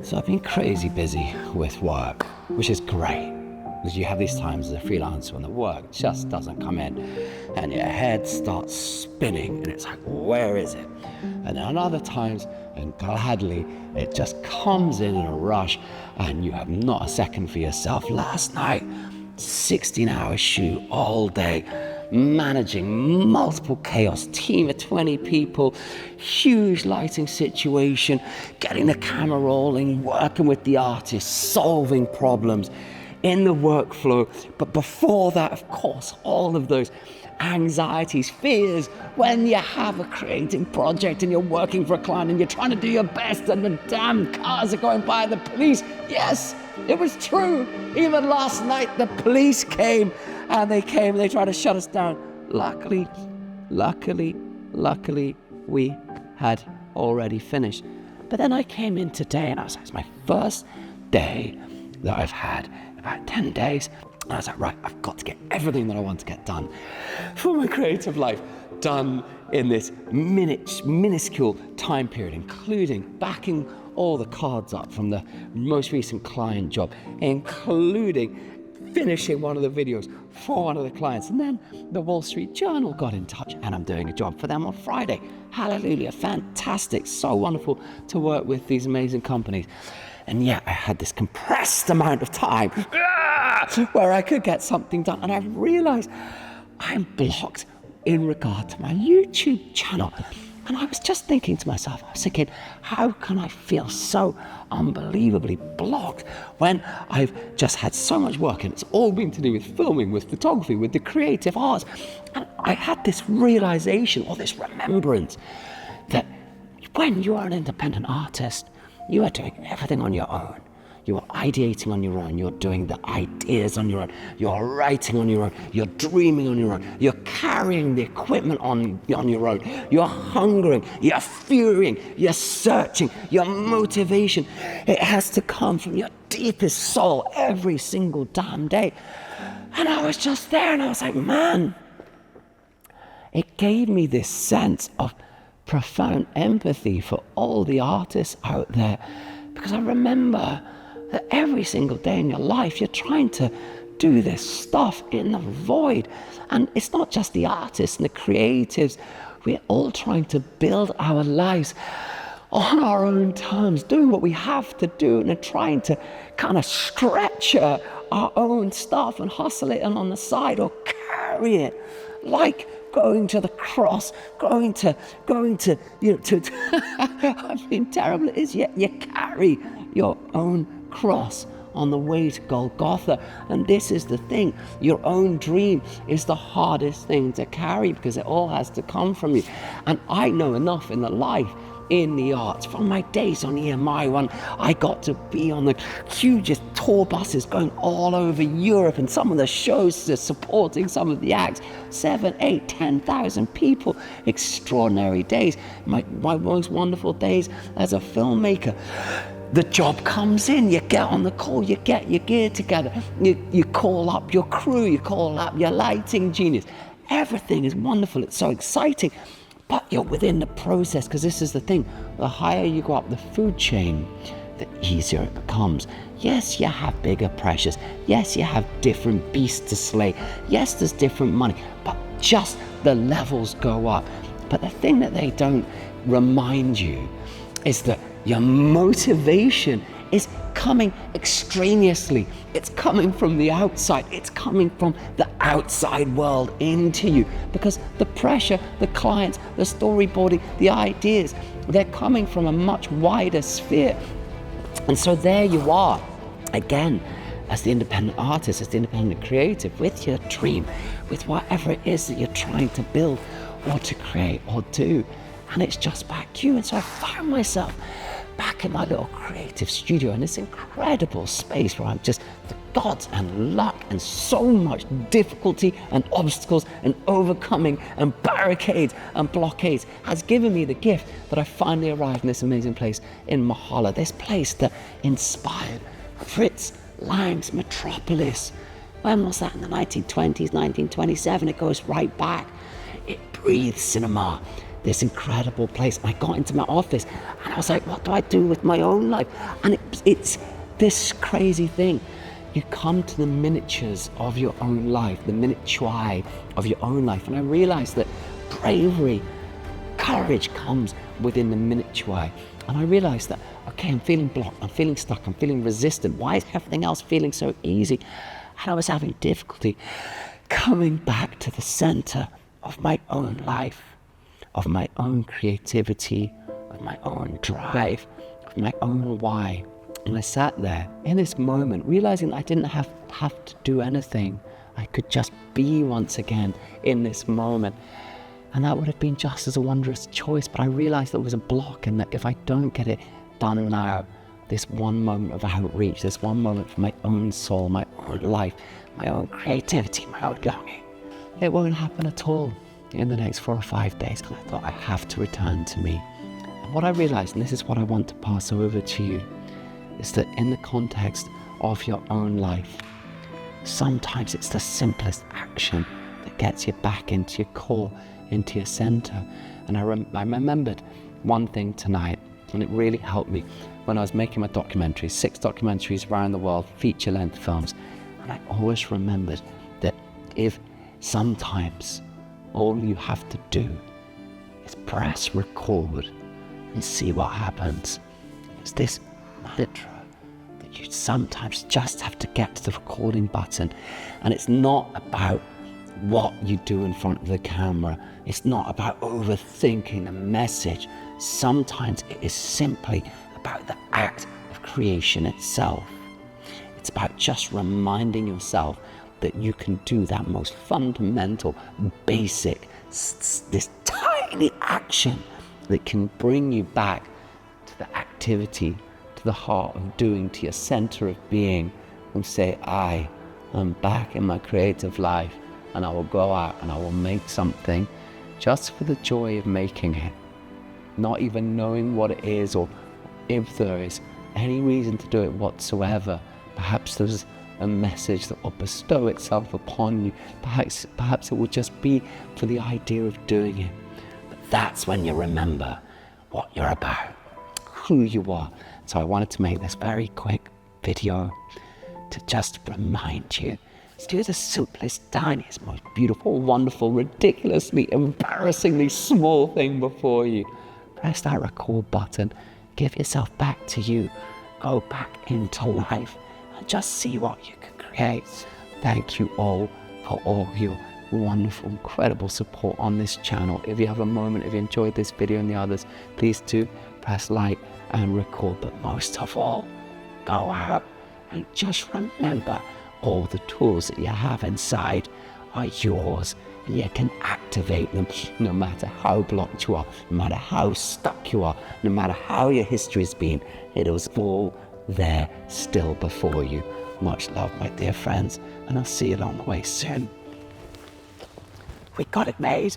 So I've been crazy busy with work, which is great, because you have these times as a freelancer when the work just doesn't come in and your head starts spinning and it's like, where is it? And then other times, and gladly, it just comes in a rush and you have not a second for yourself. Last night, 16-hour shoot all day, managing multiple chaos, team of 20 people, huge lighting situation, getting the camera rolling, working with the artists, solving problems in the workflow. But before that, of course, all of those anxieties, fears, when you have a creative project and you're working for a client and you're trying to do your best and the damn cars are going by, the police. Yes, it was true. Even last night, the police came and they tried to shut us down. Luckily, we had already finished. But then I came in today and it's my first day that I've had in about 10 days. And I was like, right, I've got to get everything that I want to get done for my creative life done in this minuscule time period, including backing all the cards up from the most recent client job, including finishing one of the videos for one of the clients. And then the Wall Street Journal got in touch and I'm doing a job for them on Friday. Hallelujah, fantastic, so wonderful to work with these amazing companies. And yet I had this compressed amount of time where I could get something done. And I realized I'm blocked in regard to my YouTube channel. And I was just thinking to myself, how can I feel so unbelievably blocked when I've just had so much work and it's all been to do with filming, with photography, with the creative arts. And I had this realization or this remembrance that when you are an independent artist, you are doing everything on your own. You are ideating on your own. You're doing the ideas on your own. You're writing on your own. You're dreaming on your own. You're carrying the equipment on your own. You're hungering. You're furying. You're searching. Your motivation, it has to come from your deepest soul every single damn day. And I was just there and I was like, man, it gave me this sense of profound empathy for all the artists out there, because I remember that every single day in your life you're trying to do this stuff in the void. And it's not just the artists and the creatives, we're all trying to build our lives on our own terms, doing what we have to do and trying to kind of stretch our own stuff and hustle it and on the side or carry it, like going to the cross, going to I mean, terrible it is, yet you carry your own cross on the way to Golgotha. And this is the thing, your own dream is the hardest thing to carry because it all has to come from you. And I know enough in the life, in the arts, from my days on EMI when I got to be on the hugest tour buses going all over Europe, and some of the shows supporting some of the acts, 7, 8, 10,000 people, extraordinary days, my most wonderful days as a filmmaker. The job comes in, you get on the call, you get your gear together, you call up your crew, you call up your lighting genius. Everything is wonderful, it's so exciting. But you're within the process, because this is the thing, the higher you go up the food chain, the easier it becomes. Yes, you have bigger pressures. Yes, you have different beasts to slay. Yes, there's different money, but just the levels go up. But the thing that they don't remind you is that your motivation is coming extraneously. It's coming from the outside. It's coming from the outside world into you, because the pressure, the clients, the storyboarding, the ideas, they're coming from a much wider sphere. And so there you are, again, as the independent artist, as the independent creative, with your dream, with whatever it is that you're trying to build or to create or do. And it's just back you. And so I found myself back in my little creative studio in this incredible space where I'm just, the gods and luck and so much difficulty and obstacles and overcoming and barricades and blockades has given me the gift that I finally arrived in this amazing place in Mahalla, this place that inspired Fritz Lang's Metropolis. When was that? In the 1920s, 1927, it goes right back. It breathes cinema. this incredible place. And I got into my office and I was like, what do I do with my own life? And it's this crazy thing. You come to the miniatures of your own life, the minutiae of your own life. And I realized that bravery, courage comes within the minutiae. And I realized that, okay, I'm feeling blocked, I'm feeling stuck, I'm feeling resistant. Why is everything else feeling so easy? And I was having difficulty coming back to the center of my own life, of my own creativity, of my own drive, of my own why. And I sat there in this moment, realizing I didn't have to do anything. I could just be once again in this moment. And that would have been just as a wondrous choice, but I realized there was a block, and that if I don't get it done now, this one moment of outreach, this one moment for my own soul, my own life, my own creativity, my own longing, it won't happen at all in the next 4 or 5 days. And I thought, I have to return to me. And what I realized, and this is what I want to pass over to you, is that in the context of your own life, sometimes it's the simplest action that gets you back into your core, into your center. And I remembered one thing tonight, and it really helped me when I was making my documentaries, 6 documentaries around the world, feature-length films. And I always remembered that if sometimes all you have to do is press record and see what happens. It's this mantra that you sometimes just have to get to the recording button. And it's not about what you do in front of the camera. It's not about overthinking the message. Sometimes it is simply about the act of creation itself. It's about just reminding yourself that you can do that most fundamental, basic, this tiny action that can bring you back to the activity, to the heart of doing, to your center of being, and say, I am back in my creative life, and I will go out and I will make something just for the joy of making it, not even knowing what it is or if there is any reason to do it whatsoever. Perhaps there's a message that will bestow itself upon you. Perhaps it will just be for the idea of doing it. But that's when you remember what you're about, who you are. So I wanted to make this very quick video to just remind you. Do the simplest, tiniest, most beautiful, wonderful, ridiculously, embarrassingly small thing before you. Press that record button. Give yourself back to you. Go back into life and just see what you can create. Thank you all for all your wonderful, incredible support on this channel. If you have a moment, if you enjoyed this video and the others, please do press like and record. But most of all, go out and just remember all the tools that you have inside are yours, and you can activate them no matter how blocked you are, no matter how stuck you are, no matter how your history's been. It is all there still before you. Much love, my dear friends, and I'll see you along the way soon. We got it made.